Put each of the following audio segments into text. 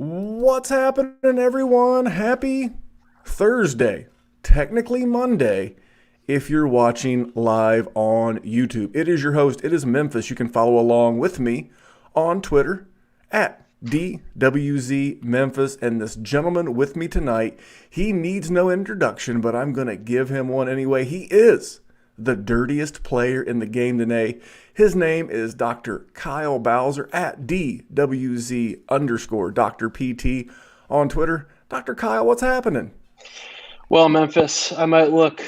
What's happening, everyone? Happy Thursday. Technically Monday if you're watching live on YouTube. It is your host, it is Memphis. You can follow along with me on Twitter at DWZ Memphis. And this gentleman with me tonight, he needs no introduction, but I'm going to give him one anyway. He is the dirtiest player in the game today. His name is Dr. Kyle Bowser at DWZ underscore Dr. PT on Twitter. Dr. Kyle, what's happening? Well, Memphis, I might look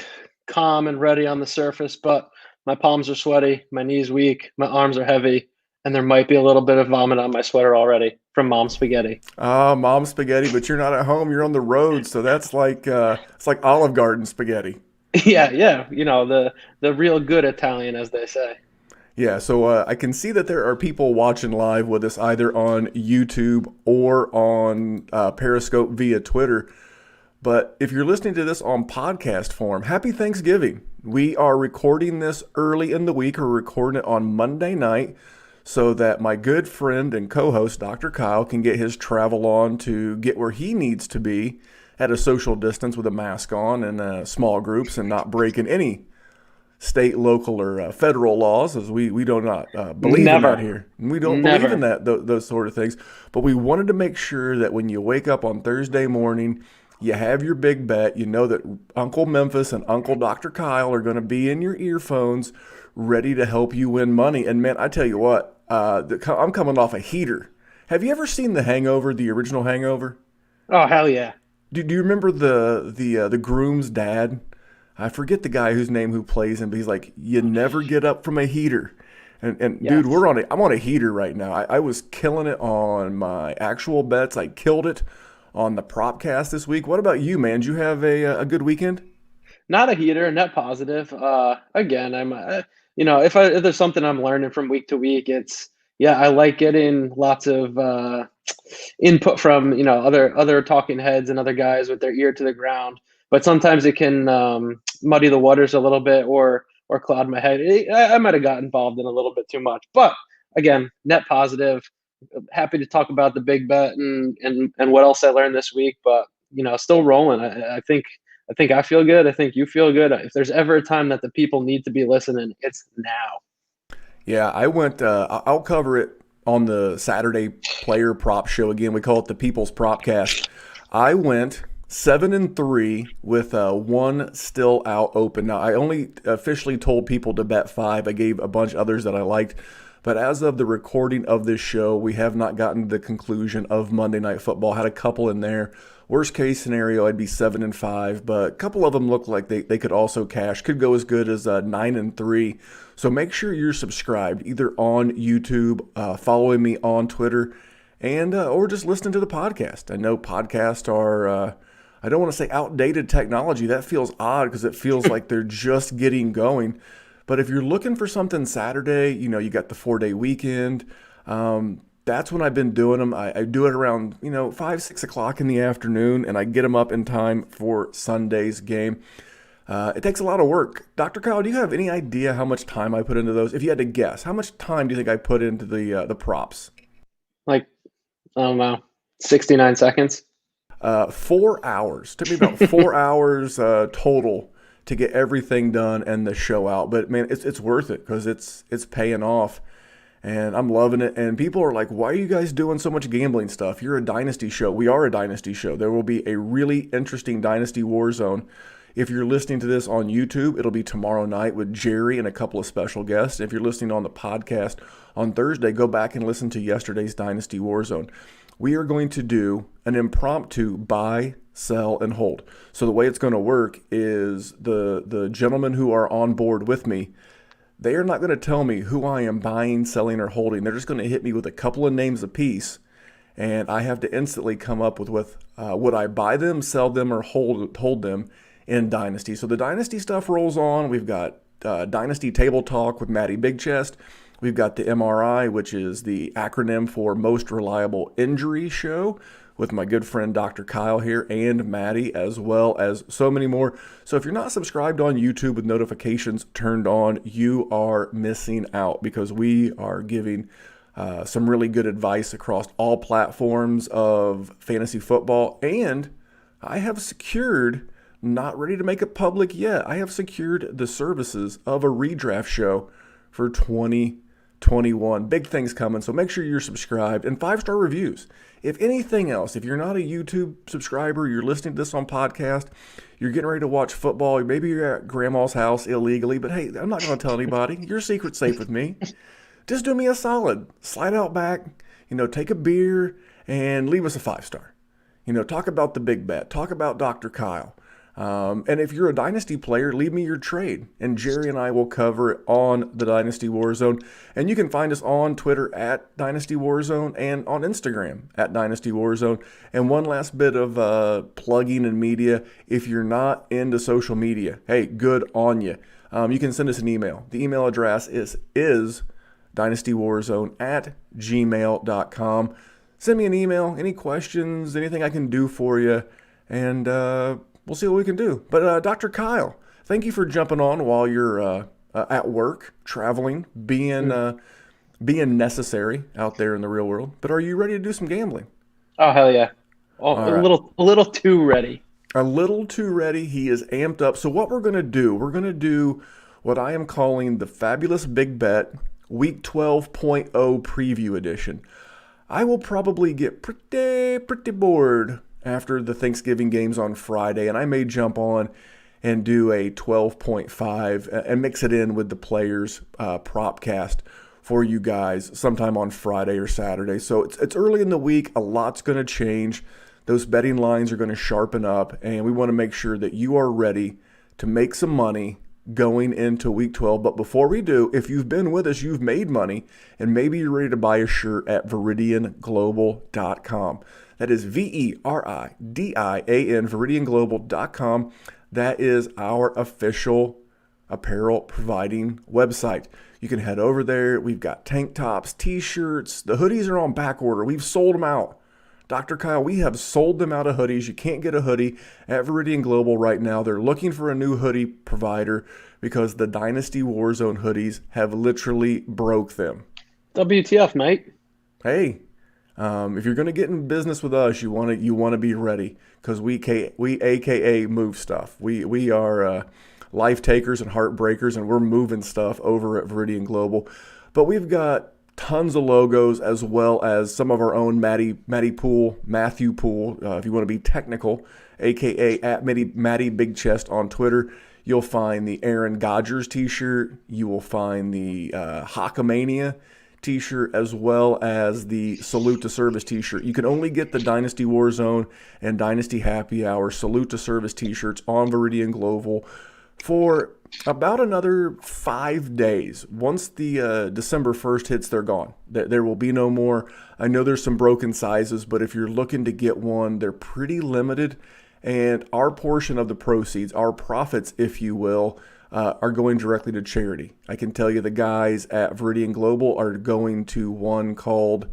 calm and ready on the surface, but my palms are sweaty, my knees weak, my arms are heavy, and there might be a little bit of vomit on my sweater already from mom spaghetti. Mom spaghetti, but you're not at home. You're on the road, so that's like it's like Olive Garden spaghetti. Yeah, the real good Italian, as they say. Yeah, so I can see that there are people watching live with us either on YouTube or on Periscope via Twitter. But if you're listening to this on podcast form, happy Thanksgiving. We are recording this early in the week. We're recording it on Monday night so that my good friend and co-host, Dr. Kyle, can get his travel on to get where he needs to be at a social distance with a mask on and small groups and not breaking any state, local, or federal laws, as we do not believe in that here. We don't believe in that those sort of things. But we wanted to make sure that when you wake up on Thursday morning, you have your big bet. You know that Uncle Memphis and Uncle Dr. Kyle are going to be in your earphones, ready to help you win money. And man, I tell you what, I'm coming off a heater. Have you ever seen The Hangover, the original Hangover? Oh, hell yeah. Do you remember the groom's dad? I forget the guy whose name who plays him, but he's like, you never get up from a heater. And Yes. dude, I'm on a heater right now. I was killing it on my actual bets. I killed it on the Propcast this week. What about you, man? Did you have a good weekend? Not a heater, net positive. Again, if there's something I'm learning from week to week, it's yeah, I like getting lots of input from other talking heads and other guys with their ear to the ground. But sometimes it can muddy the waters a little bit or cloud my head. I might have got involved in a little bit too much, but again, net positive. Happy to talk about the big bet and what else I learned this week. But still rolling. I think I feel good. I think you feel good. If there's ever a time that the people need to be listening, it's now. Yeah, I went. I'll cover it on the Saturday Player Prop Show again. We call it the People's Propcast. I went 7-3 with one still out open. Now I only officially told people to bet five. I gave a bunch others that I liked. But as of the recording of this show, we have not gotten to the conclusion of Monday Night Football. Had a couple in there. Worst case scenario, I'd be 7-5, but a couple of them look like they could also cash. Could go as good as 9-3. So make sure you're subscribed either on YouTube, following me on Twitter, and or just listening to the podcast. I know podcasts are. I don't want to say outdated technology. That feels odd because it feels like they're just getting going. But if you're looking for something Saturday, you got the 4-day weekend. That's when I've been doing them. I do it around, 5, 6 o'clock in the afternoon, and I get them up in time for Sunday's game. It takes a lot of work. Dr. Kyle, do you have any idea how much time I put into those? If you had to guess, how much time do you think I put into the props? Like, I don't know, 69 seconds. 4 hours. Took me about 4 hours total to get everything done and the show out. But man, it's worth it because it's paying off, and I'm loving it. And people are like, "Why are you guys doing so much gambling stuff? You're a dynasty show." We are a dynasty show. There will be a really interesting Dynasty Warzone. If you're listening to this on YouTube, it'll be tomorrow night with Jerry and a couple of special guests. If you're listening on the podcast on Thursday, go back and listen to yesterday's Dynasty Warzone. We are going to do an impromptu buy, sell, and hold. So the way it's going to work is the gentlemen who are on board with me, they are not going to tell me who I am buying, selling, or holding. They're just going to hit me with a couple of names apiece, and I have to instantly come up with would I buy them, sell them, or hold them in Dynasty. So the Dynasty stuff rolls on. We've got Dynasty Table Talk with Matty Big Chest. We've got the MRI, which is the acronym for Most Reliable Injury Show, with my good friend Dr. Kyle here and Maddie, as well as so many more. So if you're not subscribed on YouTube with notifications turned on, you are missing out because we are giving some really good advice across all platforms of fantasy football. And I have secured, not ready to make it public yet, I have secured the services of a redraft show for 2021. Big things coming, so make sure you're subscribed and 5-star reviews. If anything else, if you're not a YouTube subscriber, you're listening to this on podcast, you're getting ready to watch football, maybe you're at grandma's house illegally, but hey, I'm not going to tell anybody. Your secret's safe with me. Just do me a solid. Slide out back, take a beer and leave us a 5-star. Talk about the big bet. Talk about Dr. Kyle. And if you're a Dynasty player, leave me your trade. And Jerry and I will cover it on the Dynasty Warzone. And you can find us on Twitter at Dynasty Warzone and on Instagram at Dynasty Warzone. And one last bit of plugging and media. If you're not into social media, hey, good on you. You can send us an email. The email address is dynastywarzone@gmail.com. Send me an email, any questions, anything I can do for you, and we'll see what we can do. But Dr. Kyle, thank you for jumping on while you're at work, traveling, being necessary out there in the real world. But are you ready to do some gambling? Oh, hell yeah. Oh, All a right. little too ready. A little too ready. He is amped up. So what we're going to do what I am calling the Fabulous Big Bet Week 12.0 Preview Edition. I will probably get pretty bored after the Thanksgiving games on Friday, and I may jump on and do a 12.5 and mix it in with the players propcast for you guys sometime on Friday or Saturday. So it's early in the week. A lot's going to change. Those betting lines are going to sharpen up, and we want to make sure that you are ready to make some money going into week 12. But before we do, if you've been with us, you've made money, and maybe you're ready to buy a shirt at ViridianGlobal.com. That is VERIDIAN, ViridianGlobal.com. That is our official apparel providing website. You can head over there. We've got tank tops, t-shirts. The hoodies are on back order. We've sold them out. Dr. Kyle, we have sold them out of hoodies. You can't get a hoodie at Viridian Global right now. They're looking for a new hoodie provider because the Dynasty Warzone hoodies have literally broke them. WTF, mate? Hey, if you're going to get in business with us, you want to be ready because we AKA move stuff. We are life takers and heartbreakers, and we're moving stuff over at Viridian Global. But we've got tons of logos as well as some of our own Matthew Poole, if you want to be technical, aka at Matty Big Chest on Twitter. You'll find the Aaron Godgers t-shirt. You will find the Hawkamania t-shirt as well as the Salute to Service t-shirt. You can only get the Dynasty Warzone and Dynasty Happy Hour Salute to Service t-shirts on Viridian Global for about another 5 days. Once the December 1st hits, they're gone. There will be no more. I know there's some broken sizes, but if you're looking to get one, they're pretty limited. And our portion of the proceeds, our profits, if you will, are going directly to charity. I can tell you the guys at Viridian Global are going to one called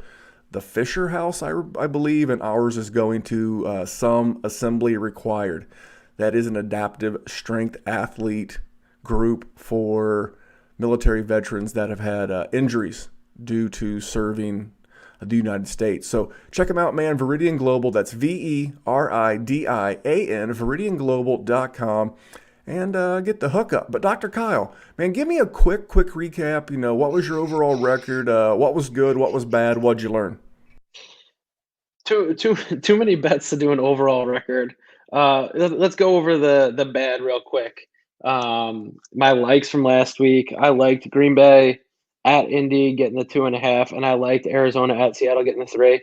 the Fisher House, I believe, and ours is going to Some Assembly Required. That is an adaptive strength athlete group for military veterans that have had injuries due to serving the United States. So check them out, man. Viridian Global. That's VERIDIAN, ViridianGlobal.com, and get the hookup. But Dr. Kyle, man, give me a quick recap. What was your overall record? What was good? What was bad? What'd you learn? Too many bets to do an overall record. Let's go over the bad real quick. My likes from last week. I liked Green Bay at Indy getting the 2.5, and I liked Arizona at Seattle getting the 3.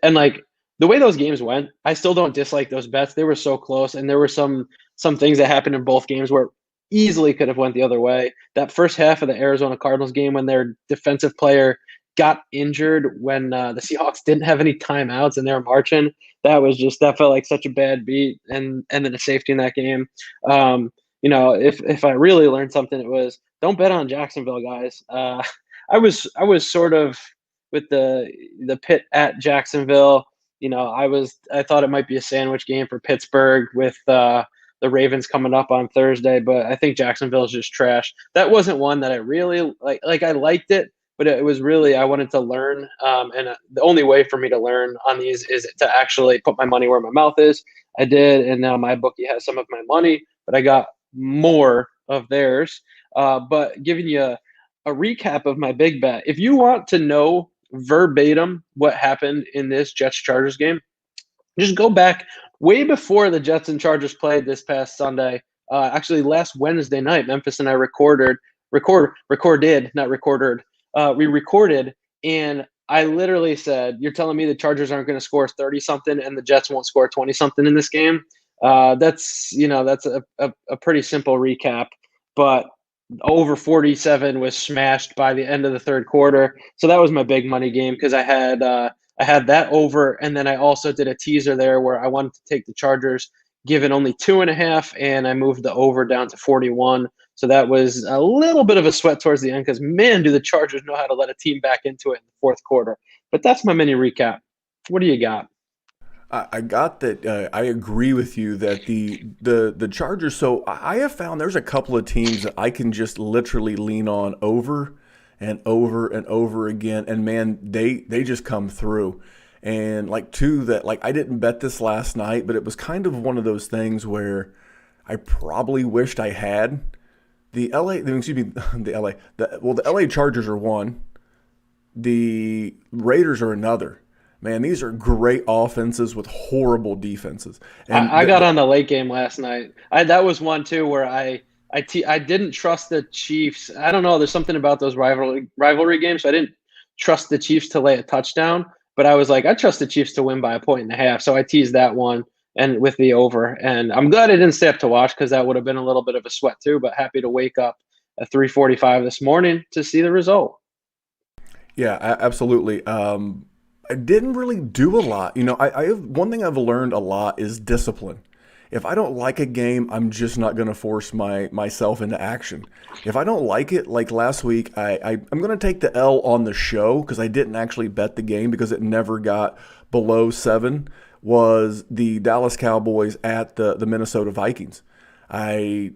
And like the way those games went, I still don't dislike those bets. They were so close, and there were some things that happened in both games where easily could have went the other way. That first half of the Arizona Cardinals game when their defensive player got injured when the Seahawks didn't have any timeouts and they were marching. That felt like such a bad beat, and then a safety in that game. If I really learned something, it was don't bet on Jacksonville, guys. I was sort of with the Pitt at Jacksonville. I thought it might be a sandwich game for Pittsburgh with the Ravens coming up on Thursday, but I think Jacksonville is just trash. That wasn't one that I really like. Like I liked it, but it was really I wanted to learn, and the only way for me to learn on these is to actually put my money where my mouth is. I did, and now my bookie has some of my money, but I got more of theirs. But giving you a recap of my big bet, if you want to know verbatim what happened in this Jets Chargers game, just go back way before the Jets and Chargers played this past Sunday. Actually, last Wednesday night, Memphis and I recorded, not recorded. We recorded, and I literally said, "You're telling me the Chargers aren't going to score 30 something, and the Jets won't score 20 something in this game?" That's a pretty simple recap, but over 47 was smashed by the end of the third quarter. So that was my big money game because I had that over, and then I also did a teaser there where I wanted to take the Chargers, given only 2.5, and I moved the over down to 41. So that was a little bit of a sweat towards the end because, man, do the Chargers know how to let a team back into it in the fourth quarter. But that's my mini recap. What do you got? I got that. I agree with you that the Chargers. So I have found there's a couple of teams that I can just literally lean on over and over and over again, and man, they just come through. And like two that like I didn't bet this last night, but it was kind of one of those things where I probably wished I had the LA. Excuse me, the LA. The LA Chargers are one. The Raiders are another. Man, these are great offenses with horrible defenses. And I got on the late game last night. That was one too where I didn't trust the Chiefs. I don't know. There's something about those rivalry games. So I didn't trust the Chiefs to lay a touchdown, but I was like, I trust the Chiefs to win by 1.5. So I teased that one and with the over. And I'm glad I didn't stay up to watch because that would have been a little bit of a sweat too. But happy to wake up at 3:45 this morning to see the result. yeah, absolutely. I didn't really do a lot. I have one thing I've learned a lot is discipline. If I don't like a game, I'm just not going to force myself into action. If I don't like it, like last week, I'm going to take the L on the show because I didn't actually bet the game because it never got below 7, was the Dallas Cowboys at the Minnesota Vikings. I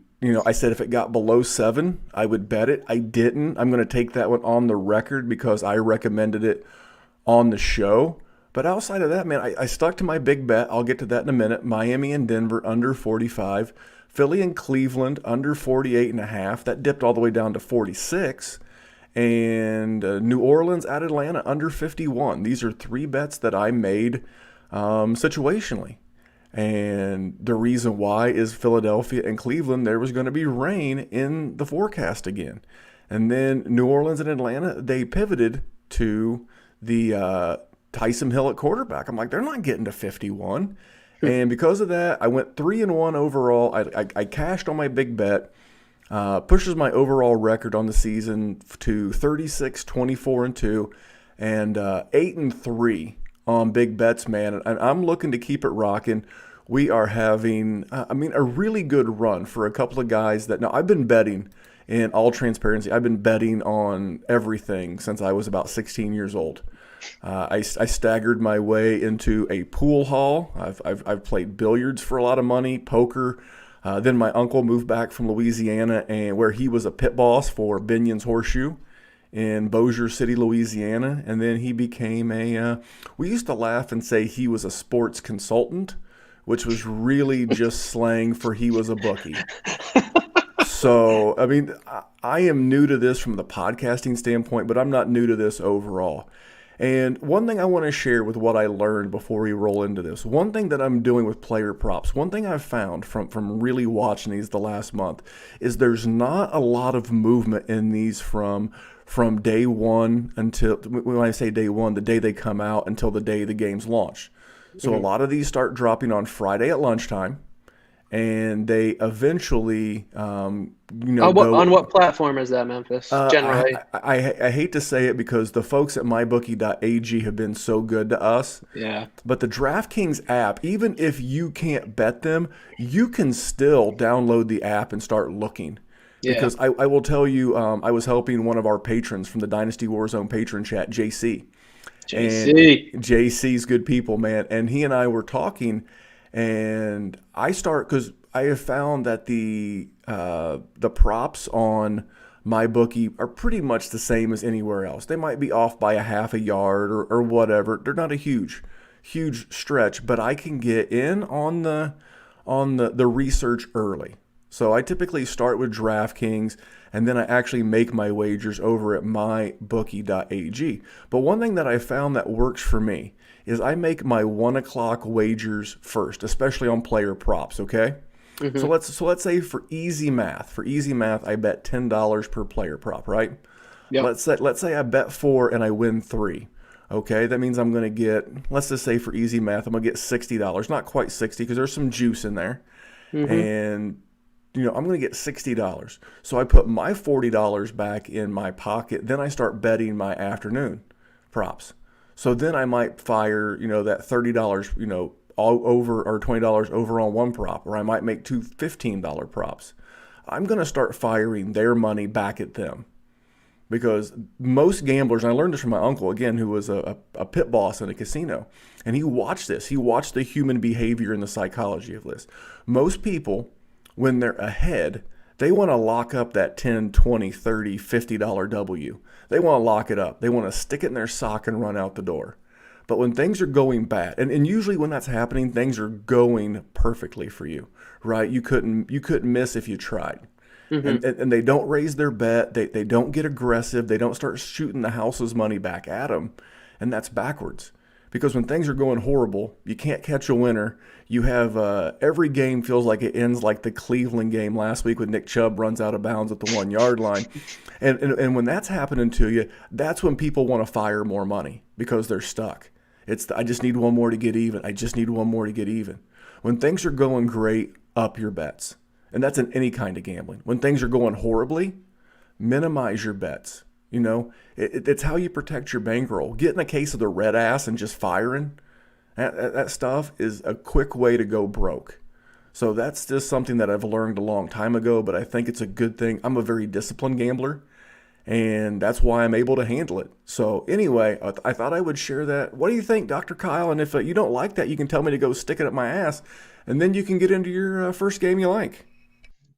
said if it got below 7, I would bet it. I didn't. I'm going to take that one on the record because I recommended it on the show. But outside of that, man, I stuck to my big bet. I'll get to that in a minute. Miami and Denver under 45. Philly and Cleveland under 48.5. That dipped all the way down to 46. And New Orleans at Atlanta under 51. These are 3 bets that I made situationally. And the reason why is Philadelphia and Cleveland, there was going to be rain in the forecast again. And then New Orleans and Atlanta, they pivoted to the Tyson Hill at quarterback. I'm like, they're not getting to 51. And because of that, I went 3-1 overall. I cashed on my big bet. Pushes my overall record on the season to 36, 24-2, and 8-3 on big bets, man. And I'm looking to keep it rocking. We are having, a really good run for a couple of guys that now I've been betting. In all transparency, I've been betting on everything since I was about 16 years old. I staggered my way into a pool hall. I've played billiards for a lot of money, poker. Then my uncle moved back from Louisiana, and where he was a pit boss for Binion's Horseshoe in Bossier City, Louisiana. And then he became we used to laugh and say he was a sports consultant, which was really just slang for he was a bookie. So, I am new to this from the podcasting standpoint, but I'm not new to this overall. And one thing I want to share with what I learned before we roll into this, one thing that I'm doing with player props, one thing I've found from really watching these the last month is there's not a lot of movement in these from day one until, when I say day one, the day they come out until the day the games launch. So a lot of these start dropping on Friday at lunchtime. And they eventually, on what platform is that, Memphis? Generally, I hate to say it because the folks at mybookie.ag have been so good to us. Yeah. But the DraftKings app, even if you can't bet them, you can still download the app and start looking. Yeah. Because I will tell you, I was helping one of our patrons from the Dynasty Warzone patron chat, JC. And JC's good people, man. And he and I were talking. And because I have found that the props on my bookie are pretty much the same as anywhere else. They might be off by a half a yard or whatever. They're not a huge stretch, but I can get in on the research early. So I typically start with DraftKings, and then I actually make my wagers over at mybookie.ag. But one thing that I found that works for me is I make my 1 o'clock wagers first, especially on player props. Okay. So Mm-hmm. let's say for easy math, I bet $10 per player prop, right? Yep. Let's say I bet four and I win three. Okay, that means I'm going to get, let's just say for easy math, I'm going to get $60. Not quite 60 because there's some juice in there. Mm-hmm. And I'm going to get $60. So I put my $40 back in my pocket. Then I start betting my afternoon props. So then I might fire, that $30, all over, or $20 over on one prop, or I might make two $15 props. I'm going to start firing their money back at them because most gamblers, and I learned this from my uncle, again, who was a pit boss in a casino, and he watched this. He watched the human behavior and the psychology of this. Most people, when they're ahead, they want to lock up that 10, 20, 30, $50 W. They want to lock it up. They want to stick it in their sock and run out the door. But when things are going bad, and usually when that's happening, things are going perfectly for you, right? You couldn't miss if you tried. Mm-hmm. And they don't raise their bet. They don't get aggressive. They don't start shooting the house's money back at them. And that's backwards. Because when things are going horrible, you can't catch a winner. You have every game feels like it ends like the Cleveland game last week when Nick Chubb runs out of bounds at the 1 yard line. And when that's happening to you, that's when people want to fire more money because they're stuck. I just need one more to get even. I just need one more to get even. When things are going great, up your bets. And that's in any kind of gambling. When things are going horribly, minimize your bets. It's how you protect your bankroll. Getting a case of the red ass and just firing, that stuff is a quick way to go broke. So that's just something that I've learned a long time ago, but I think it's a good thing. I'm a very disciplined gambler, and that's why I'm able to handle it. So anyway, I thought I would share that. What do you think, Dr. Kyle? And if you don't like that, you can tell me to go stick it up my ass, and then you can get into your first game you like.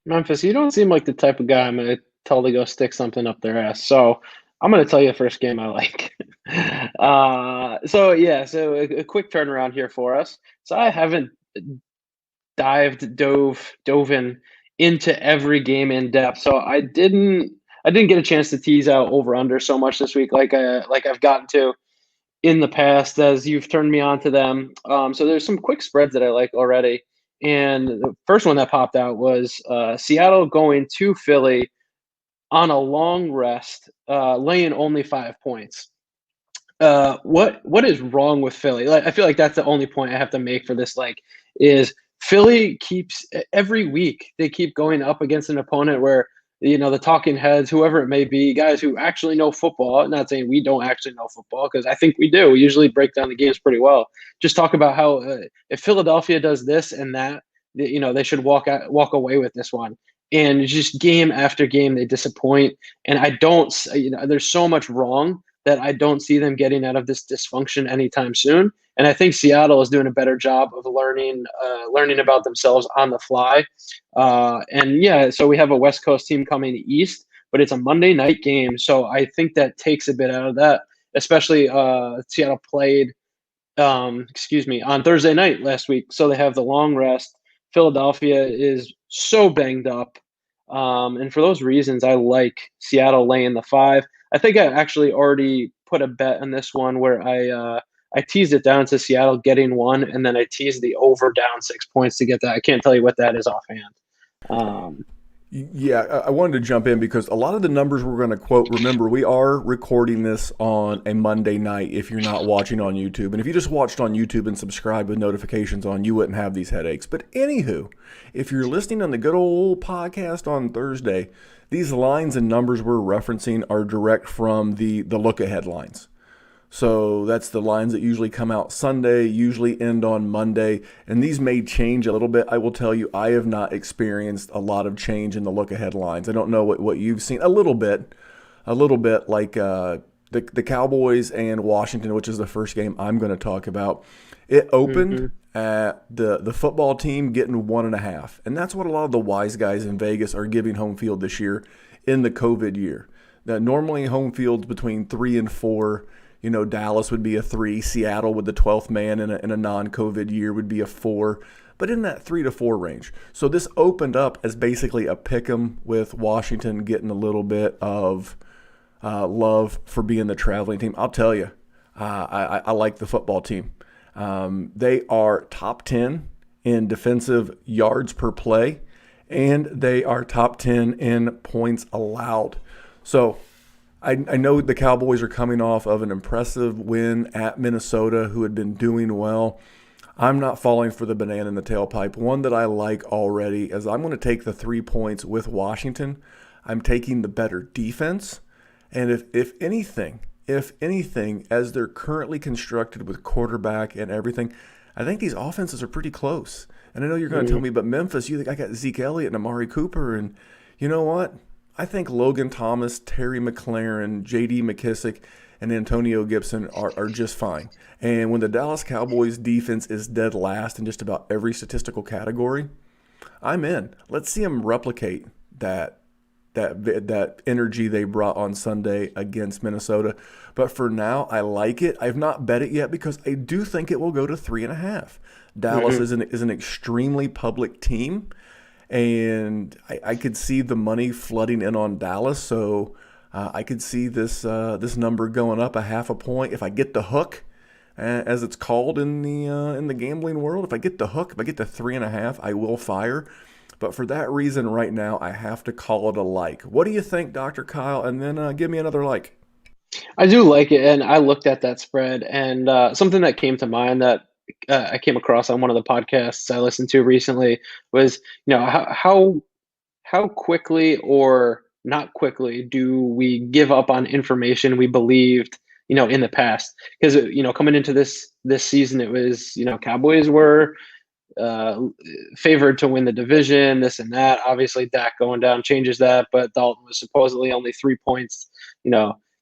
Memphis, you don't seem like the type of guy I'm going to tell to go stick something up their ass. So I'm going to tell you the first game I like. So a quick turnaround here for us. So I haven't dove in into every game in depth. So I didn't get a chance to tease out over under so much this week like I've gotten to in the past as you've turned me on to them. So there's some quick spreads that I like already. And the first one that popped out was Seattle going to Philly on a long rest, laying only 5 points. What is wrong with Philly? Like, I feel like that's the only point I have to make for this. Like, is Philly keeps every week they keep going up against an opponent where the talking heads, whoever it may be, guys who actually know football. I'm not saying we don't actually know football because I think we do. We usually break down the games pretty well. Just talk about how if Philadelphia does this and that, they should walk away with this one. And just game after game they disappoint. And I don't, there's so much wrong that I don't see them getting out of this dysfunction anytime soon. And I think Seattle is doing a better job of learning about themselves on the fly. So we have a West Coast team coming east, but it's a Monday night game. So I think that takes a bit out of that, especially Seattle played, on Thursday night last week. So they have the long rest. Philadelphia is so banged up. And for those reasons, I like Seattle laying the 5. I think I actually already put a bet on this one where I teased it down to Seattle getting 1, and then I teased the over down 6 points to get that. I can't tell you what that is offhand. Yeah, I wanted to jump in because a lot of the numbers we're going to quote, remember, we are recording this on a Monday night if you're not watching on YouTube. And if you just watched on YouTube and subscribed with notifications on, you wouldn't have these headaches. But anywho, if you're listening on the good old podcast on Thursday, these lines and numbers we're referencing are direct from the look-ahead lines. So that's the lines that usually come out Sunday, usually end on Monday, and these may change a little bit. I will tell you, I have not experienced a lot of change in the look-ahead lines. I don't know what you've seen. A little bit like the Cowboys and Washington, which is the first game I'm going to talk about. It opened at the football team getting 1.5, and that's what a lot of the wise guys in Vegas are giving home field this year. in the COVID year. Now, normally home fields between 3 and 4. Dallas would be a 3. Seattle with the 12th man in a non-COVID year would be a 4. But in that 3 to 4 range. So this opened up as basically a pick 'em with Washington getting a little bit of love for being the traveling team. I'll tell you, I like the football team. They are top 10 in defensive yards per play, and they are top 10 in points allowed. So I know the Cowboys are coming off of an impressive win at Minnesota, who had been doing well. I'm not falling for the banana in the tailpipe. One that I like already is I'm going to take the 3 points with Washington. I'm taking the better defense. And if anything, as they're currently constructed with quarterback and everything, I think these offenses are pretty close. And I know you're going to tell me, but Memphis, I got Zeke Elliott and Amari Cooper. And you know what? I think Logan Thomas, Terry McLaurin, J.D. McKissick, and Antonio Gibson are just fine. And when the Dallas Cowboys defense is dead last in just about every statistical category, I'm in. Let's see them replicate that energy they brought on Sunday against Minnesota. But for now, I like it. I've not bet it yet because I do think it will go to 3.5. Dallas is an extremely public team, and I could see the money flooding in on Dallas. So I could see this number going up 0.5 point if I get the hook, as it's called in the gambling world. If I get the hook, if I get the 3.5, I will fire. But for that reason, right now, I have to call it a like. What do you think, Dr. Kyle? And then give me another like. I do like it, and I looked at that spread, and something that came to mind that I came across on one of the podcasts I listened to recently was, how quickly or not quickly do we give up on information we believed, in the past? Because coming into this season, it was, Cowboys were favored to win the division, this and that. Obviously, Dak going down changes that, but Dalton was supposedly only 3 points,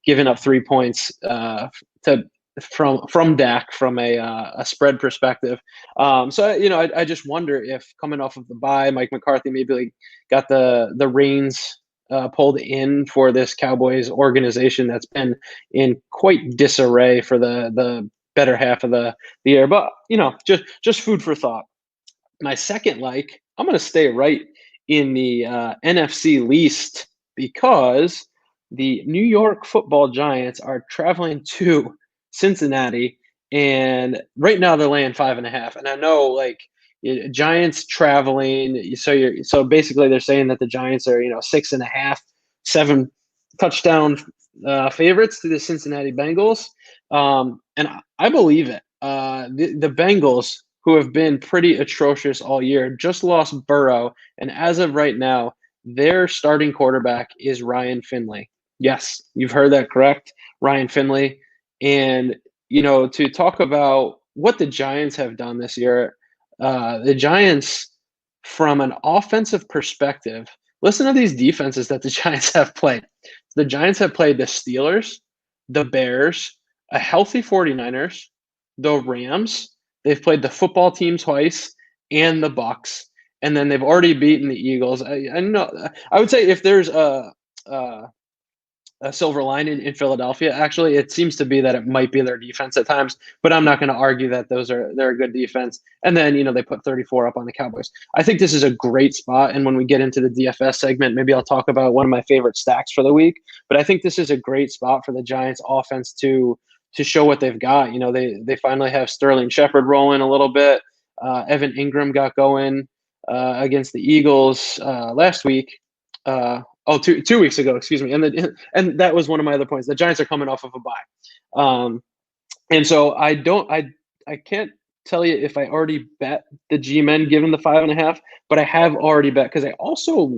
giving up 3 points to from Dak from a spread perspective. So I just wonder if coming off of the bye, Mike McCarthy maybe got the reins pulled in for this Cowboys organization that's been in quite disarray for the better half of the year. But just food for thought. My second I'm going to stay right in the NFC least because the New York Football Giants are traveling to Cincinnati, and right now they're laying 5.5. And I know Giants traveling, so basically they're saying that the Giants are 6.5, 7 touchdown favorites to the Cincinnati Bengals, and I believe it. The Bengals, who have been pretty atrocious all year, just lost Burrow. And as of right now, their starting quarterback is Ryan Finley. Yes, you've heard that correct, Ryan Finley. And, to talk about what the Giants have done this year, the Giants, from an offensive perspective, listen to these defenses that the Giants have played. The Giants have played the Steelers, the Bears, a healthy 49ers, the Rams. They've played the football team twice and the Bucks, and then they've already beaten the Eagles. I know. I would say if there's a silver lining in Philadelphia, actually, it seems to be that it might be their defense at times. But I'm not going to argue that they're a good defense. And then they put 34 up on the Cowboys. I think this is a great spot. And when we get into the DFS segment, maybe I'll talk about one of my favorite stacks for the week. But I think this is a great spot for the Giants offense to show what they've got. They finally have Sterling Shepard rolling a little bit. Evan Ingram got going against the Eagles last week. 2 weeks ago, excuse me. And that was one of my other points. The Giants are coming off of a bye. And so I can't tell you if I already bet the G-Men given the 5.5, but I have already bet because I also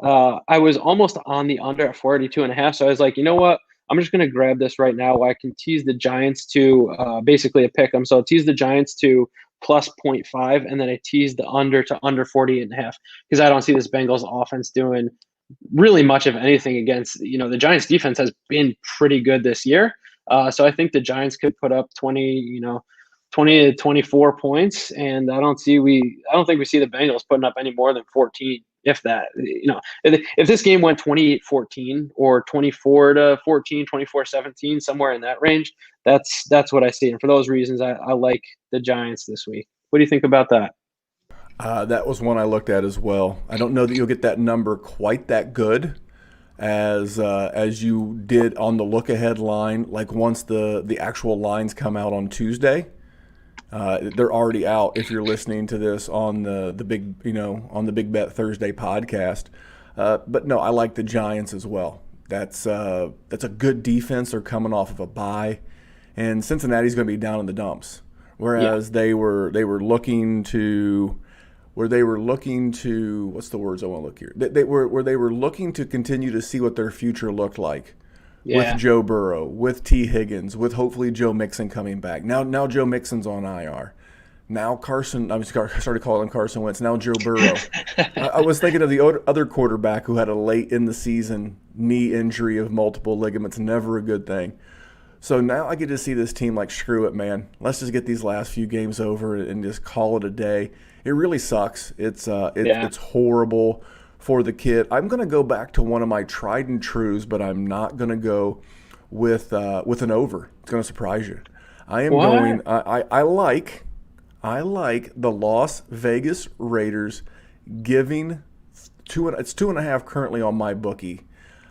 I was almost on the under at 42.5. So I was like, you know what? I'm just going to grab this right now. I can tease the Giants to basically a pick 'em. So I'll tease the Giants to plus 0.5, and then I tease the under to under 48.5 because I don't see this Bengals offense doing really much of anything against, the Giants defense has been pretty good this year. So I think the Giants could put up 20 to 24 points. And I don't think we see the Bengals putting up any more than 14, if that. If this game went 28-14 or 24-14, 24-17, somewhere in that range, that's what I see. And for those reasons, I like the Giants this week. What do you think about that? That was one I looked at as well. I don't know that you'll get that number quite that good as you did on the look ahead line. Like once the actual lines come out on Tuesday, they're already out. If you're listening to this on the big on the Big Bet Thursday podcast, but no, I like the Giants as well. That's a good defense. They're coming off of a bye, and Cincinnati's going to be down in the dumps. Whereas they were looking to what's the words I want to look here? They were looking to continue to see what their future looked like with Joe Burrow, with T. Higgins, with hopefully Joe Mixon coming back. Now Joe Mixon's on IR. Now Carson, I started calling him Carson Wentz. Now Joe Burrow. I was thinking of the other quarterback who had a late in the season knee injury of multiple ligaments. Never a good thing. So now I get to see this team like, screw it, man. Let's just get these last few games over and just call it a day. It really sucks. It's horrible for the kid. I'm going to go back to one of my tried and trues, but I'm not going to go with an over. It's going to surprise you. I am going. I like the Las Vegas Raiders giving it's 2.5 currently on my bookie.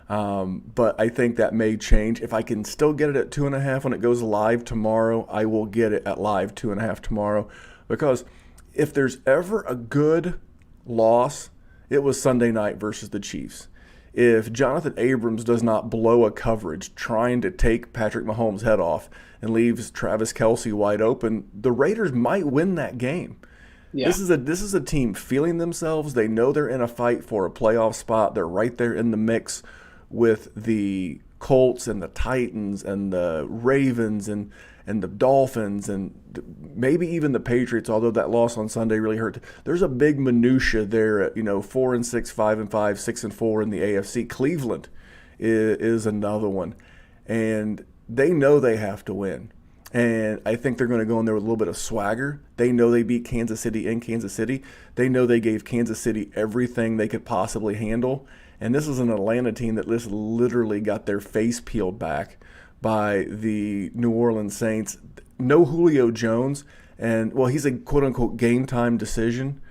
But I think that may change. If I can still get it at 2.5 when it goes live tomorrow, I will get it at live 2.5 tomorrow. Because if there's ever a good loss, it was Sunday night versus the Chiefs. If Jonathan Abrams does not blow a coverage trying to take Patrick Mahomes' head off and leaves Travis Kelce wide open, the Raiders might win that game. Yeah. This is a team feeling themselves. They know they're in a fight for a playoff spot. They're right there in the mix with the Colts and the Titans and the Ravens and the Dolphins and maybe even the Patriots, although that loss on Sunday really hurt. There's a big minutia there at 4-6, 5-5, 6-4 in the AFC. Cleveland is another one. And they know they have to win. And I think they're going to go in there with a little bit of swagger. They know they beat Kansas City in Kansas City. They know they gave Kansas City everything they could possibly handle. And this is an Atlanta team that just literally got their face peeled back by the New Orleans Saints. No Julio Jones. And, well, he's a quote-unquote game-time decision.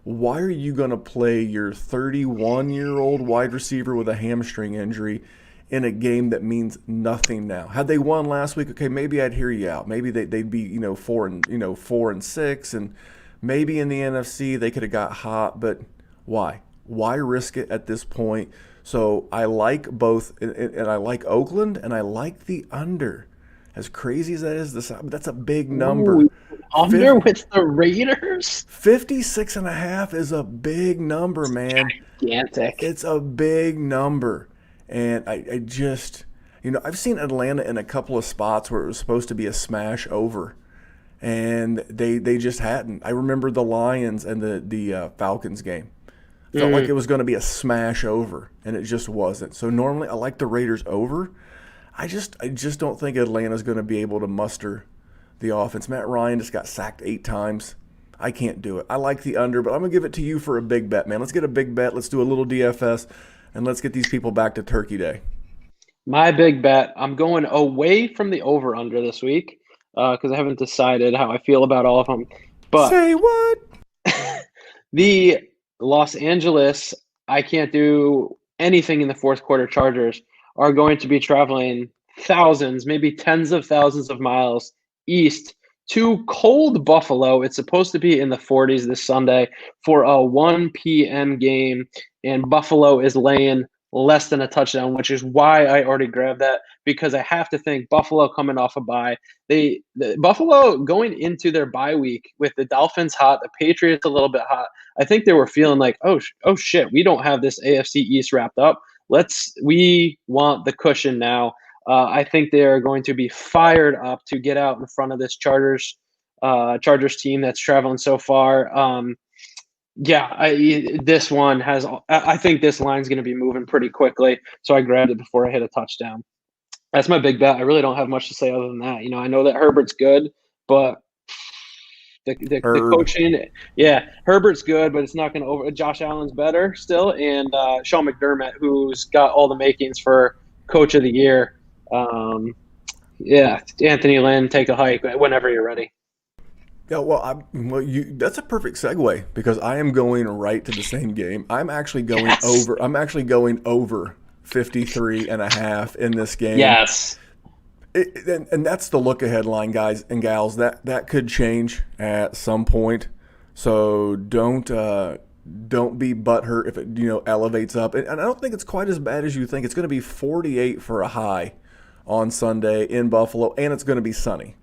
Why are you going to play your 31-year-old wide receiver with a hamstring injury in a game that means nothing now? Had they won last week, okay, maybe I'd hear you out. Maybe they'd be 4-6, and maybe in the NFC they could have got hot. But why? Why risk it at this point? So I like both, and I like Oakland, and I like the under. As crazy as that is, that's a big number. Ooh, under with the Raiders? 56.5 is a big number, man. Gigantic. It's a big number. And I just, I've seen Atlanta in a couple of spots where it was supposed to be a smash over, and they just hadn't. I remember the Lions and the Falcons game. Felt like it was going to be a smash over, and it just wasn't. So normally I like the Raiders over. I just don't think Atlanta's going to be able to muster the offense. Matt Ryan just got sacked 8 times. I can't do it. I like the under, but I'm going to give it to you for a big bet, man. Let's get a big bet. Let's do a little DFS. And let's get these people back to Turkey Day. My big bet, I'm going away from the over-under this week because I haven't decided how I feel about all of them. But say what? The Los Angeles, I can't do anything in the fourth quarter Chargers are going to be traveling thousands, maybe tens of thousands of miles east to cold Buffalo. It's supposed to be in the 40s this Sunday for a 1 p.m. game, and Buffalo is laying less than a touchdown, which is why I already grabbed that, because I have to think Buffalo coming off a bye. Buffalo going into their bye week with the Dolphins hot, the Patriots a little bit hot. I think they were feeling like, oh shit, we don't have this AFC East wrapped up. We want the cushion now. I think they are going to be fired up to get out in front of this Chargers team that's traveling so far. This one has. I think this line's going to be moving pretty quickly, so I grabbed it before I hit a touchdown. That's my big bet. I really don't have much to say other than that. I know that Herbert's good, but The Herb. coaching, yeah, Herbert's good, but it's not going to over. Josh Allen's better still, and Sean McDermott, who's got all the makings for Coach of the Year. Um, yeah, Anthony Lynn, take a hike whenever you're ready. Yeah, that's a perfect segue because I am going right to the same game. Yes, I'm actually going over 53 and a half in this game. yes. And that's the look ahead line, guys and gals. That could change at some point. So don't be butthurt if it elevates up. And I don't think it's quite as bad as you think. It's going to be 48 for a high on Sunday in Buffalo, and it's going to be sunny.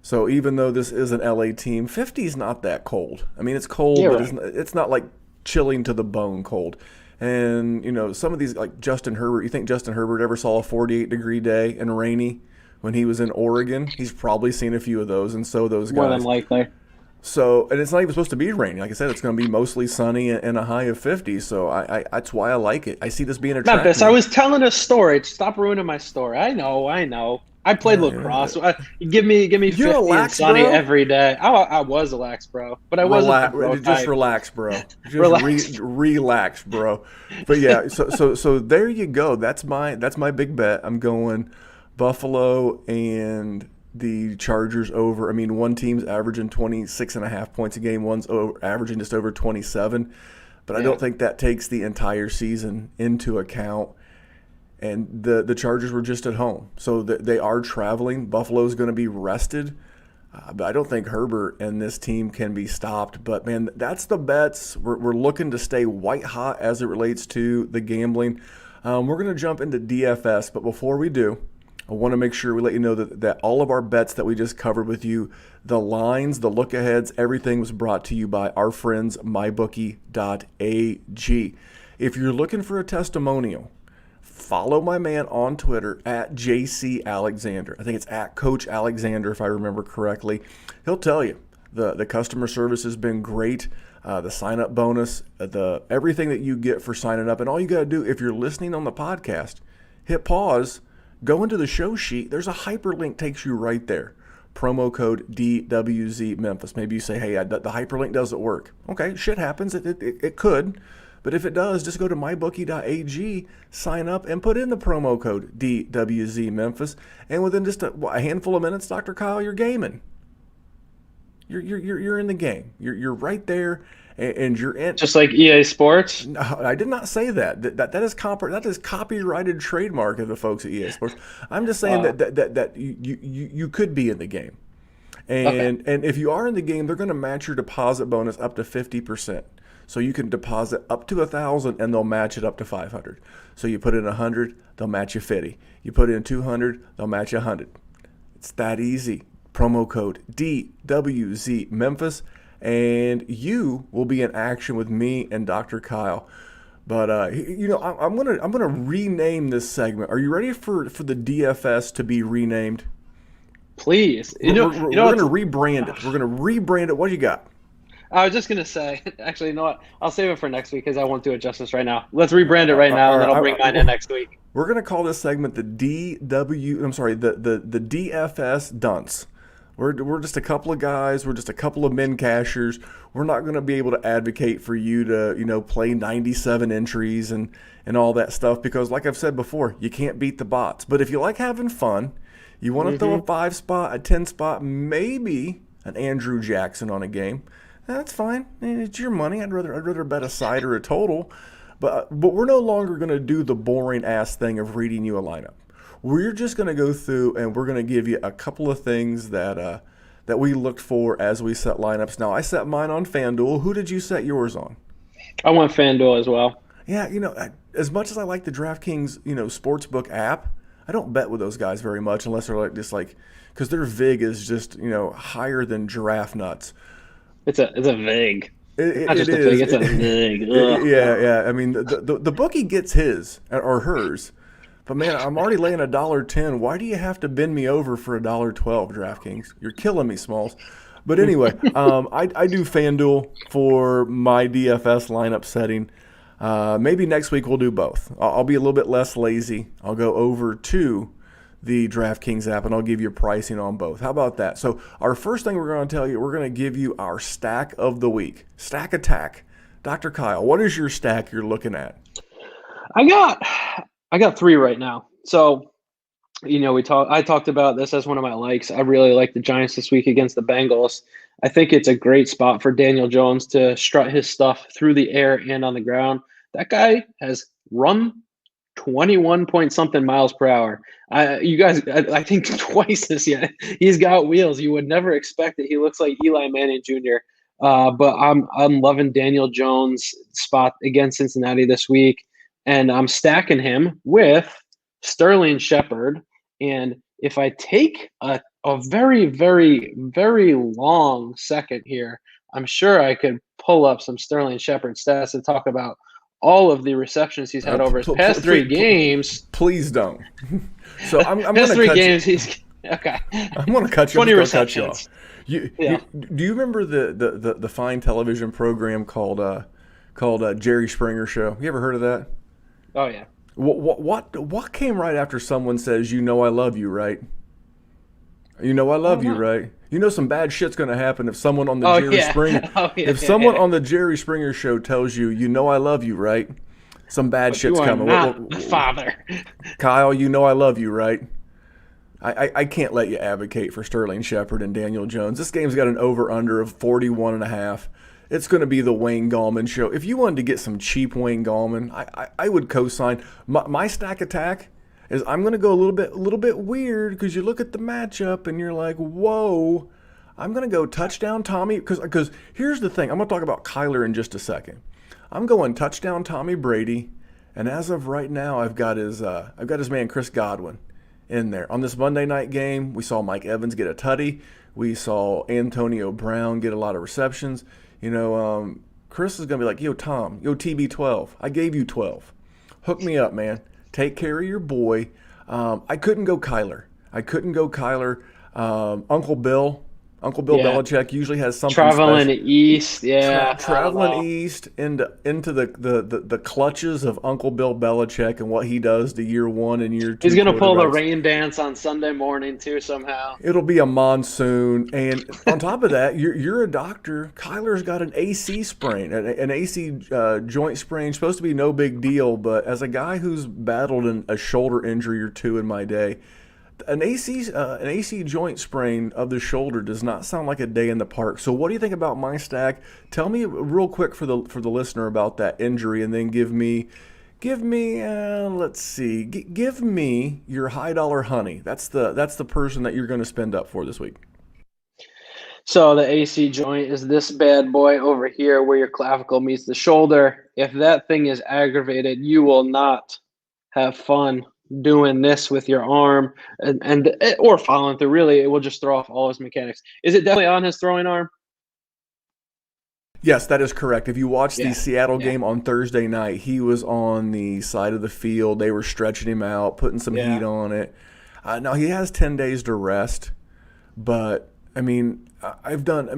So even though this is an LA team, 50 is not that cold. I mean, it's cold, You're but right. it's not like chilling to the bone cold. And some of these, like Justin Herbert. You think Justin Herbert ever saw a 48-degree day and rainy when he was in Oregon? He's probably seen a few of those, and so those More than guys. likely. So, and it's not even supposed to be rainy. Like I said, it's going to be mostly sunny and a high of 50. So I that's why I like it. I see this being Memphis, I attractive. was telling a story. Stop ruining my story. I know. I played lacrosse. Give me You're 50 and relaxed, sunny bro. every day. I was a lax bro, but I wasn't the bro Just type. relax, bro. Relax. Relax, bro. But yeah, so there you go. That's my big bet. I'm going Buffalo and the Chargers over. I mean, one team's averaging 26 and a half points a game. One's averaging just over 27. But I Yeah. don't think that takes the entire season into account. And the Chargers were just at home, so they are traveling. Buffalo's going to be rested, but I don't think Herbert and this team can be stopped. But man, that's the bets. We're looking to stay white hot as it relates to the gambling. We're going to jump into DFS, but before we do, I want to make sure we let you know that all of our bets that we just covered with you, the lines, the look aheads, everything was brought to you by our friends mybookie.ag. If you're looking for a testimonial, follow my man on Twitter at JC Alexander. I think it's at Coach Alexander if I remember correctly. He'll tell you the customer service has been great. The sign up bonus, the everything that you get for signing up, and all you got to do if you're listening on the podcast, hit pause, go into the show sheet. There's a hyperlink takes you right there. Promo code DWZ Memphis. Maybe you say, hey, the hyperlink doesn't work. Okay, shit happens. It could. But if it does, just go to mybookie.ag, sign up, and put in the promo code DWZ Memphis. And within just a handful of minutes, Dr. Kyle, you're gaming. You're in the game. You're right there, and you're in. Just like EA Sports. No, I did not say that. That is copyrighted trademark of the folks at EA Sports. I'm just saying Uh, that you could be in the game, okay. and if you are in the game, they're going to match your deposit bonus up to 50%. So you can deposit up to 1,000, and they'll match it up to 500. So you put in 100, they'll match you 50. You put in 200, they'll match you 100. It's that easy. Promo code DWZ Memphis, and you will be in action with me and Dr. Kyle. But I'm gonna rename this segment. Are you ready for the DFS to be renamed? Please. We're gonna rebrand it. We're gonna rebrand it. What do you got? I was just gonna say, actually, you know what? I'll save it for next week because I won't do it justice right now. Let's rebrand it right now, and then I'll bring mine in next week. We're gonna call this segment the DW. I'm sorry, the DFS dunce. We're just a couple of guys. We're just a couple of men cashers. We're not going to be able to advocate for you to play 97 entries and all that stuff because, like I've said before, you can't beat the bots. But if you like having fun, you want to throw a 5 spot, a 10 spot, maybe an Andrew Jackson on a game. That's fine. It's your money. I'd rather bet a side or a total. But we're no longer going to do the boring ass thing of reading you a lineup. We're just going to go through and we're going to give you a couple of things that we looked for as we set lineups. Now, I set mine on FanDuel. Who did you set yours on? I want FanDuel as well. Yeah, as much as I like the DraftKings, sportsbook app, I don't bet with those guys very much unless they're because their vig is just higher than giraffe nuts. It's a vig. It Not just a is. vig. It's a vig. Ugh. Yeah. I mean, the bookie gets his or hers. But man, I'm already laying $1.10. Why do you have to bend me over for $1.12, DraftKings? You're killing me, Smalls. But anyway, I do FanDuel for my DFS lineup setting. Maybe next week we'll do both. I'll be a little bit less lazy. I'll go over to the DraftKings app, and I'll give you pricing on both. How about that? So our first thing we're going to tell you, we're going to give you our stack of the week. Stack attack. Dr. Kyle, what is your stack you're looking at? I got I got three right now. So, I talked about this as one of my likes. I really like the Giants this week against the Bengals. I think it's a great spot for Daniel Jones to strut his stuff through the air and on the ground. That guy has run 21 point something miles per hour. I think twice this year. He's got wheels. You would never expect it. He looks like Eli Manning Jr. But I'm loving Daniel Jones' spot against Cincinnati this week, and I'm stacking him with Sterling Shepard. And if I take a very, very, very long second here, I'm sure I could pull up some Sterling Shepard stats and talk about all of the receptions he's had over his past three games. Please don't. So I'm going Past to three cut games, you. he's okay. I'm going to cut you. 20 I'm gonna cut you receptions. off. You, Yeah. do you remember the fine television program called Jerry Springer Show? You ever heard of that? Oh yeah. What came right after someone says, "You know I love you," right? You know I love you, right? You know some bad shit's going to happen if someone on the Oh Jerry yeah. Springer Oh yeah. if someone on the Jerry Springer Show tells you, "You know I love you," right? Some bad But shit's you are coming. not the father. Kyle, you know I love you, right? I can't let you advocate for Sterling Shepard and Daniel Jones. This game's got an over-under of 41.5. It's going to be the Wayne Gallman show. If you wanted to get some cheap Wayne Gallman, I would co-sign. My stack attack is I'm going to go a little bit weird because you look at the matchup and you're like, whoa. I'm going to go touchdown Tommy because here's the thing. I'm going to talk about Kyler in just a second. I'm going touchdown Tommy Brady, and as of right now, I've got his man Chris Godwin in there. On this Monday night game, we saw Mike Evans get a tutty. We saw Antonio Brown get a lot of receptions. Chris is going to be like, yo, Tom, yo, TB12, I gave you 12. Hook me up, man. Take care of your boy. I couldn't go Kyler. Uncle Bill Yeah. Belichick usually has something Traveling special. east, yeah. Traveling east into the clutches of Uncle Bill Belichick and what he does to year one and year two. He's gonna pull the quarterbacks. rain dance on Sunday morning too somehow. It'll be a monsoon, and on top of that, you're a doctor. Kyler's got an AC sprain, an AC joint sprain. Supposed to be no big deal, but as a guy who's battled a shoulder injury or two in my day, an AC joint sprain of the shoulder does not sound like a day in the park. So what do you think about my stack? Tell me real quick for the listener about that injury, and then give me let's see, give me your high dollar honey. That's the person that you're going to spend up for this week. So the AC joint is this bad boy over here where your clavicle meets the shoulder. If that thing is aggravated, you will not have fun doing this with your arm and or following through. Really, it will just throw off all his mechanics. Is it definitely on his throwing arm? Yes, that is correct. If you watched the Yeah. Seattle game on Thursday night, he was on the side of the field. They were stretching him out, putting some Yeah. heat on it. Now he has 10 days to rest, but I mean, I couldn't.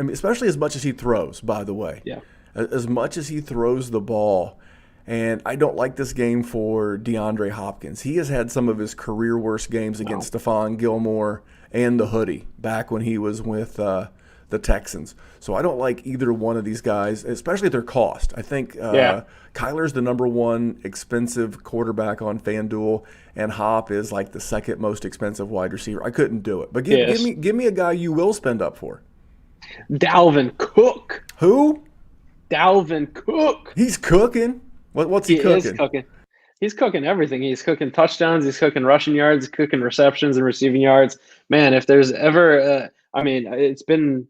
I mean, especially as much as he throws. By the way, Yeah. as much as he throws the ball. And I don't like this game for DeAndre Hopkins. He has had some of his career worst games against Stephon Gilmore and the Hoodie back when he was with the Texans. So I don't like either one of these guys, especially at their cost. I think Kyler's the number one expensive quarterback on FanDuel, and Hop is like the second most expensive wide receiver. I couldn't do it. But give me a guy you will spend up for. Dalvin Cook. Who? Dalvin Cook. He's cooking. What's he He cooking? is cooking. He's cooking everything. He's cooking touchdowns. He's cooking rushing yards. He's cooking receptions and receiving yards. Man, if there's ever, it's been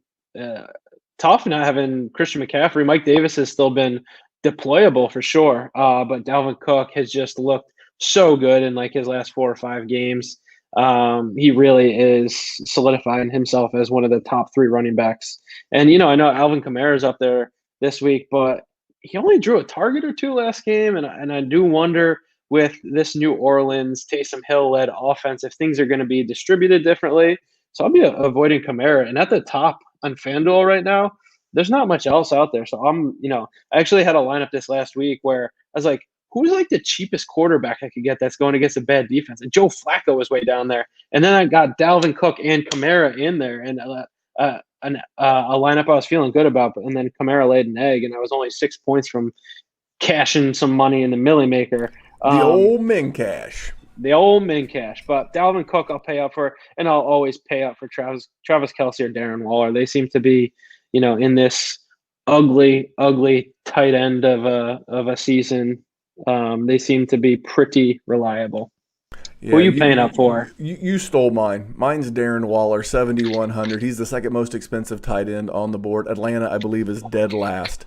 tough not having Christian McCaffrey. Mike Davis has still been deployable for sure. But Dalvin Cook has just looked so good in like his last 4 or 5 games. He really is solidifying himself as one of the top 3 running backs. And, I know Alvin Kamara is up there this week, but he only drew a target or 2 last game. And I do wonder with this New Orleans Taysom Hill led offense, if things are going to be distributed differently. So I'll be avoiding Kamara. And at the top on FanDuel right now, there's not much else out there. So I actually had a lineup this last week where I was like, who's like the cheapest quarterback I could get that's going against a bad defense? And Joe Flacco was way down there. And then I got Dalvin Cook and Kamara in there, and a lineup I was feeling good about. And then Kamara laid an egg, and I was only 6 points from cashing some money in the Millie Maker. The old Min Cash. The old Min Cash. But Dalvin Cook I'll pay up for, and I'll always pay up for Travis Kelce or Darren Waller. They seem to be, in this ugly tight end of a season. They seem to be pretty reliable. Yeah, who are you paying up for? You stole mine. Mine's Darren Waller, 7,100. He's the second most expensive tight end on the board. Atlanta, I believe, is dead last.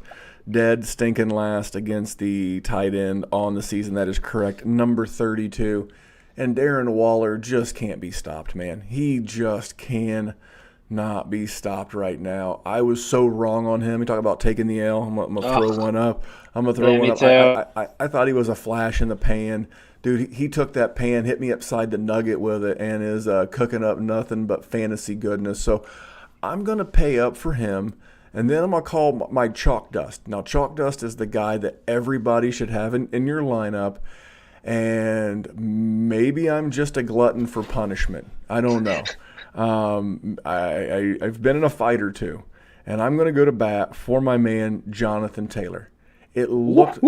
Dead stinking last against the tight end on the season. That is correct. Number 32. And Darren Waller just can't be stopped, man. He just cannot be stopped right now. I was so wrong on him. You talk about taking the L. I'm going to throw one up. I thought he was a flash in the pan. Dude, he took that pan, hit me upside the nugget with it, and is cooking up nothing but fantasy goodness. So I'm going to pay up for him, and then I'm going to call my Chalk Dust. Now, Chalk Dust is the guy that everybody should have in your lineup, and maybe I'm just a glutton for punishment. I don't know. I've been in a fight or two, and I'm going to go to bat for my man Jonathan Taylor. It looked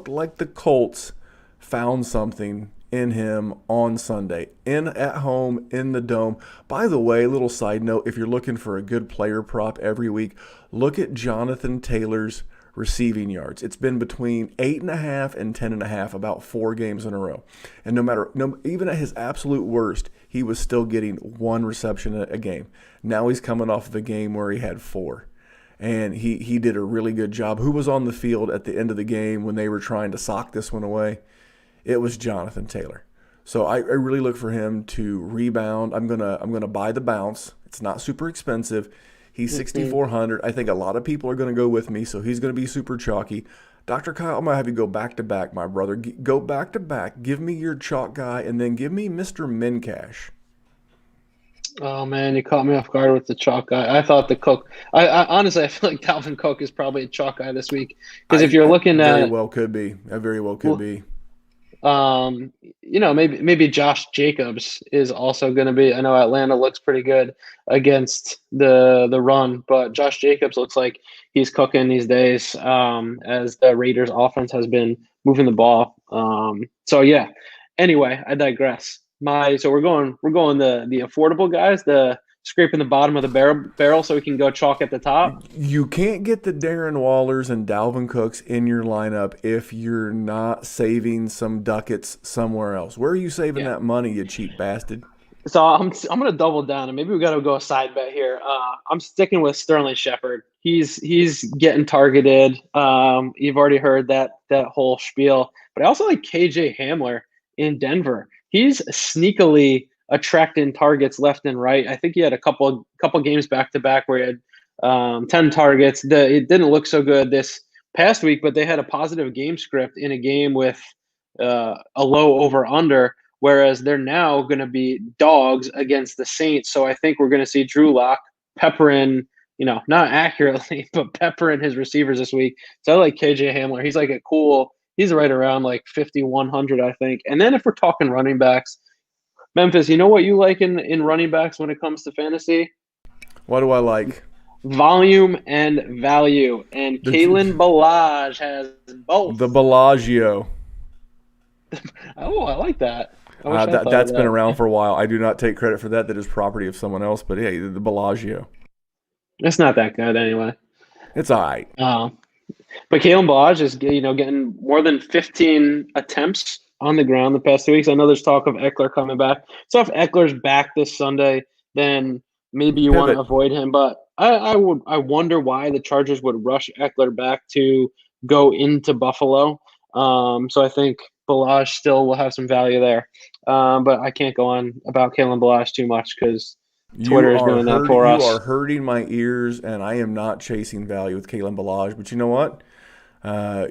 like the Colts found something in him on Sunday, at home in the Dome. By the way, little side note, if you're looking for a good player prop every week, look at Jonathan Taylor's receiving yards. It's been between 8.5 and 10.5 about 4 games in a row. And even at his absolute worst, he was still getting 1 reception a game. Now he's coming off of a game where he had 4. And he did a really good job. Who was on the field at the end of the game when they were trying to sock this one away? It was Jonathan Taylor. So I really look for him to rebound. I'm gonna buy the bounce. It's not super expensive. He's 6,400. I think a lot of people are going to go with me, so he's going to be super chalky. Dr. Kyle, I'm going to have you go back-to-back, my brother. Go back-to-back. Give me your chalk guy, and then give me Mr. Mincash. Oh, man, you caught me off guard with the chalk guy. I thought the Cook – I honestly, I feel like Dalvin Cook is probably a chalk guy this week. Because if you're looking at – very well could be. I very well could be. Maybe Josh Jacobs is also going to be. I know Atlanta looks pretty good against the run, but Josh Jacobs looks like he's cooking these days as the Raiders offense has been moving the ball. So yeah. Anyway, I digress. So we're going the affordable guys, the scraping the bottom of the barrel so we can go chalk at the top. You can't get the Darren Wallers and Dalvin Cooks in your lineup if you're not saving some ducats somewhere else. Where are you saving that money, you cheap bastard? So I'm going to double down, and maybe we got to go a side bet here. I'm sticking with Sterling Shepard. He's getting targeted. You've already heard that whole spiel, but I also like KJ Hamler in Denver. He's sneakily attracting targets left and right. I think he had a couple games back to back where he had 10 targets. It didn't look so good this past week, but they had a positive game script in a game with a low over under, whereas they're now going to be dogs against the Saints. So I think we're going to see Drew Lock peppering, not accurately, but peppering his receivers this week. So I like KJ Hamler. He's like he's right around like 5,100, I think. And then if we're talking running backs, Memphis, you know what you like in running backs when it comes to fantasy? What do I like? Volume and value. And Kalen Ballage has both. The Bellagio. Oh, I like that. That's been around for a while. I do not take credit for that. That is property of someone else. But hey, the Bellagio. It's not that good anyway. It's all right. But Kalen Ballage is getting more than 15 attempts on the ground the past 2 weeks. I know there's talk of Eckler coming back. So if Eckler's back this Sunday, then maybe you want to avoid him. But I wonder why the Chargers would rush Eckler back to go into Buffalo. So I think Ballage still will have some value there. But I can't go on about Kalen Ballage too much because Twitter is doing that for us. You are hurting my ears, and I am not chasing value with Kalen Ballage. But you know what?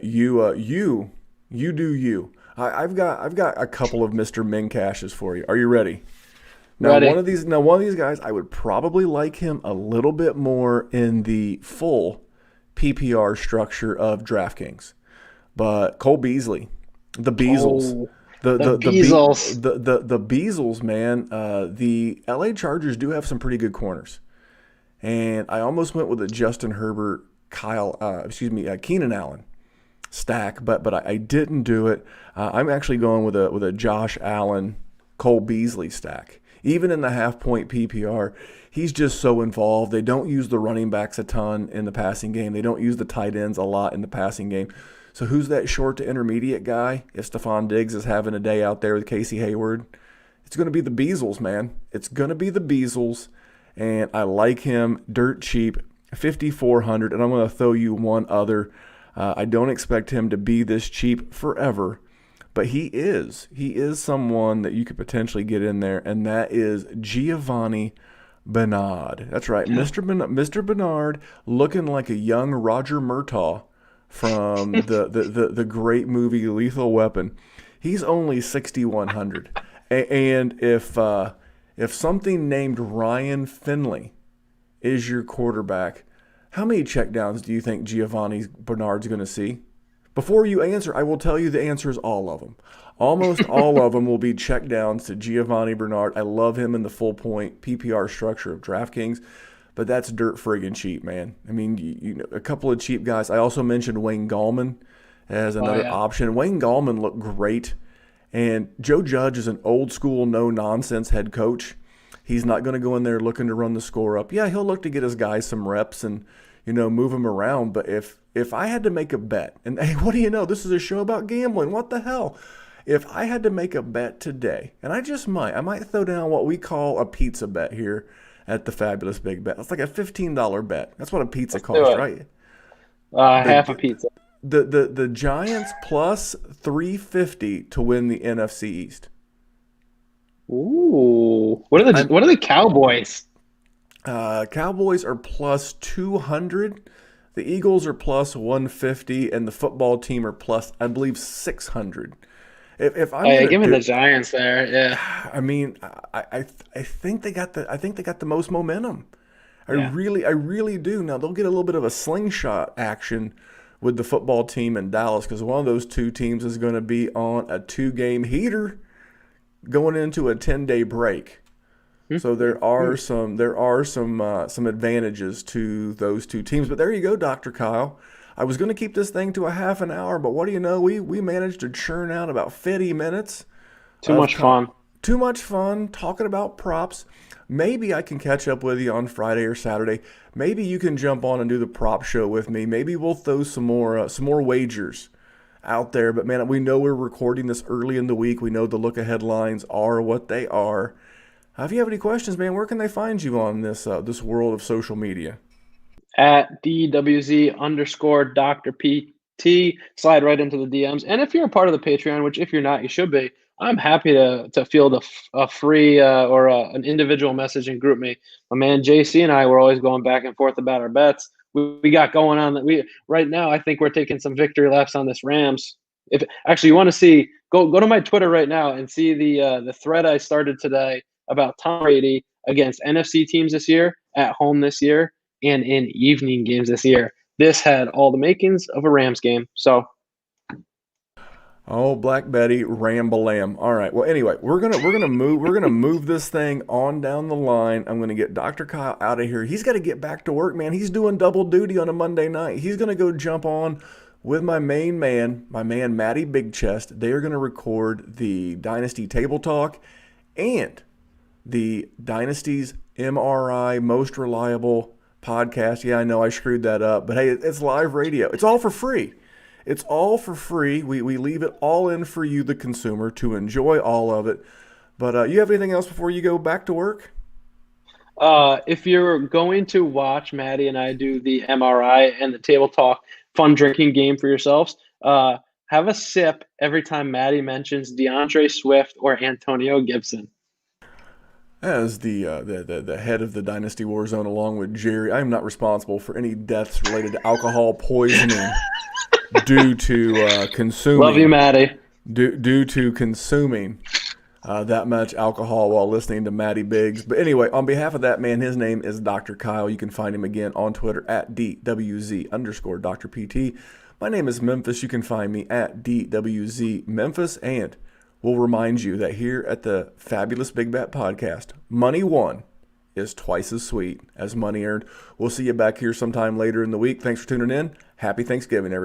You do you. I've got a couple of Mr. Mincashes for you. Are you ready? Ready. One of these guys, I would probably like him a little bit more in the full PPR structure of DraftKings. but Cole Beasley, the Beasles. Oh, The the the the Be- Bezos. the Beasles, man. The LA Chargers do have some pretty good corners, and I almost went with a Justin Herbert, Keenan Allen stack, but I didn't do it. I'm actually going with a Josh Allen, Cole Beasley stack. Even in the half point PPR, he's just so involved. They don't use the running backs a ton in the passing game. They don't use the tight ends a lot in the passing game. So who's that short to intermediate guy? If Stephon Diggs is having a day out there with Casey Hayward, it's going to be the Beasles, man. It's going to be the Beasles, and I like him dirt cheap, 5,400. And I'm going to throw you one other. I don't expect him to be this cheap forever, but he is. He is someone that you could potentially get in there, and that is Giovanni Bernard. That's right, Mr. Bernard, looking like a young Roger Murtaugh from the great movie Lethal Weapon. He's only 6,100, and if something named Ryan Finley is your quarterback, how many checkdowns do you think Giovanni Bernard's going to see? Before you answer, I will tell you the answer is all of them. Almost all of them will be checkdowns to Giovanni Bernard. I love him in the full point PPR structure of DraftKings, but that's dirt friggin' cheap, man. I mean, you know, a couple of cheap guys. I also mentioned Wayne Gallman as another option. Wayne Gallman looked great, and Joe Judge is an old school, no nonsense head coach. He's not going to go in there looking to run the score up. Yeah, he'll look to get his guys some reps and, you know, move them around. But if I had to make a bet, and hey, what do you know? This is a show about gambling. What the hell? If I had to make a bet today, and I might throw down what we call a pizza bet here at the Fabulous Big Bet. It's like a $15 bet. That's what a pizza costs, right? Half a pizza. The Giants plus 350 to win the NFC East. Ooh, what are the Cowboys? Cowboys are plus 200. The Eagles are plus 150, and the football team are plus, I believe, 600. If I'm Give me the Giants there. Yeah, I mean, I think they got the most momentum. I Yeah. really do. Now they'll get a little bit of a slingshot action with the football team in Dallas because one of those two teams is going to be on a 2-game heater going into a 10-day break. So there are some advantages to those two teams. But there you go, Dr. Kyle. I was going to keep this thing to a half an hour, but what do you know? We managed to churn out about 50 minutes. too much fun. Too much fun talking about props. Maybe I can catch up with you on Friday or Saturday. Maybe you can jump on and do the prop show with me. Maybe we'll throw some more wagers out there. But man, we know we're recording this early in the week. We know the look ahead lines are what they are. If you have any questions, man, where can they find you on this world of social media? At DWZ_Dr. PT. Slide right into the DMs. And if you're a part of the Patreon, which if you're not, you should be, I'm happy to field a free or an individual message and group me. My man JC and I were always going back and forth about our bets. We got going on that right now. I think we're taking some victory laps on this Rams. If actually you want to see, go to my Twitter right now and see the thread I started today about Tom Brady against NFC teams this year, at home this year, and in evening games this year. This had all the makings of a Rams game. So, oh, Black Betty, Rambalam. All right. Well, anyway, we're gonna move this thing on down the line. I'm gonna get Dr. Kyle out of here. He's got to get back to work, man. He's doing double duty on a Monday night. He's gonna go jump on with my man Matty Big Chest. They are gonna record the Dynasty Table Talk and the Dynasty's MRI Most Reliable podcast. Yeah, I know I screwed that up, but hey, it's live radio. It's all for free. It's all for free. We leave it all in for you, the consumer, to enjoy all of it. But you have anything else before you go back to work? if you're going to watch Maddie and I do the MRI and the table talk fun drinking game for yourselves, have a sip every time Maddie mentions DeAndre Swift or Antonio Gibson. As the head of the Dynasty Warzone, along with Jerry, I am not responsible for any deaths related to alcohol poisoning due to consuming. Love you, Maddie. Due to consuming that much alcohol while listening to Matty Biggs. But anyway, on behalf of that man, his name is Dr. Kyle. You can find him again on Twitter at DWZ_Dr. PT. My name is Memphis. You can find me at DWZ Memphis, and we'll remind you that here at the Fabulous Big Bet Podcast, money won is twice as sweet as money earned. We'll see you back here sometime later in the week. Thanks for tuning in. Happy Thanksgiving, everybody.